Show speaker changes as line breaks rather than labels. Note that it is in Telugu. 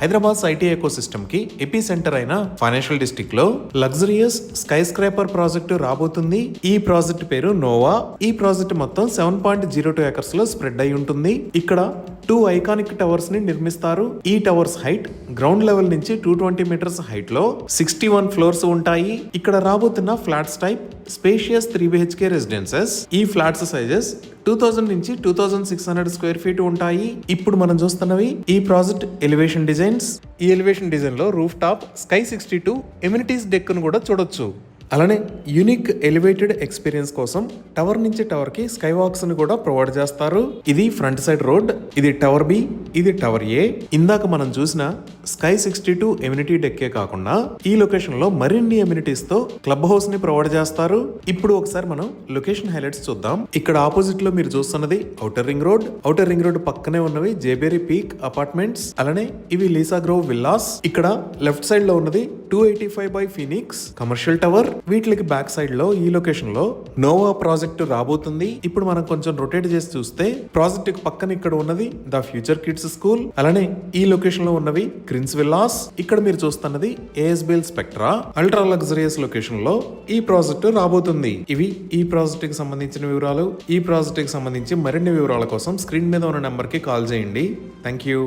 హైదరాబాద్ ఐటీ ఎకోసిస్టమ్ కి ఎపీ సెంటర్ అయిన ఫైనాన్షియల్ డిస్ట్రిక్ట్ లో లగ్జరియస్ స్కై స్క్రాపర్ ప్రాజెక్టు రాబోతుంది. ఈ ప్రాజెక్ట్ పేరు నోవా. ఈ ప్రాజెక్ట్ మొత్తం 7.02 ఎకర్స్ లో స్ప్రెడ్ అయి ఉంటుంది. ఇక్కడ 2 ఐకానిక్ టవర్స్ ని నిర్మిస్తారు. ఈ టవర్స్ హైట్ గ్రౌండ్ లెవెల్ నుంచి 220 మీటర్స్ హైట్ లో 61 ఫ్లోర్స్ ఉంటాయి. ఇక్కడ రాబోతున్న flats type spacious 3 BHK residences. ఈ ఫ్లాట్స్ సైజెస్ 2000 నుంచి 2600 స్క్వేర్ ఫీట్ ఉంటాయి. ఇప్పుడు మనం చూస్తున్నవి ఈ ప్రాజెక్ట్ ఎలివేషన్ డిజైన్స్. ఈ ఎలివేషన్ డిజైన్ లో roof top sky 62 amenities deck ను కూడా చూడొచ్చు. అలానే యూనిక్ ఎలివేటెడ్ ఎక్స్పీరియన్స్ కోసం టవర్ నుంచి టవర్ కి స్కై వాక్స్ ని కూడా ప్రొవైడ్ చేస్తారు. ఇది ఫ్రంట్ సైడ్ రోడ్, ఇది టవర్ బి, ఇది టవర్ ఏ. ఇందాక మనం చూసిన స్కై 62 ఎమ్యూనిటీ డెక్కే కాకుండా ఈ లొకేషన్ లో మరిన్ని ఎమ్యూనిటీస్ తో క్లబ్ హౌస్ ని ప్రొవైడ్ చేస్తారు. ఇప్పుడు ఒకసారి మనం లొకేషన్ హైలైట్స్ చూద్దాం. ఇక్కడ ఆపోజిట్ లో మీరు చూస్తున్నది outer ring road. Outer ring road పక్కనే ఉన్నవి జేబేరీ పీక్ అపార్ట్మెంట్స్. అలానే ఇవి లీసా గ్రోవ్ విల్లాస్. ఇక్కడ లెఫ్ట్ సైడ్ లో ఉన్నది 285 బై ఫీనిక్స్ కమర్షియల్ టవర్. వీటికి బ్యాక్ సైడ్ లో ఈ లొకేషన్ లో నోవా ప్రాజెక్ట్ రాబోతుంది. ఇప్పుడు మనం కొంచెం రొటేట్ చేసి చూస్తే ప్రాజెక్ట్ పక్కన ఇక్కడ ఉన్నది ద ఫ్యూచర్ కిడ్స్ స్కూల్. అలానే ఈ లొకేషన్ లో ఉన్నవి క్రిన్స్ విల్లాస్. ఇక్కడ మీరు చూస్తున్నది ASBL spectra. Ultra luxurious location లో ఈ ప్రాజెక్ట్ రాబోతుంది. ఇవి ఈ ప్రాజెక్ట్ కి సంబంధించిన వివరాలు. ఈ ప్రాజెక్ట్ కి సంబంధించి మరిన్ని వివరాల కోసం స్క్రీన్ మీద ఉన్న నెంబర్ కి కాల్ చేయండి. Thank you.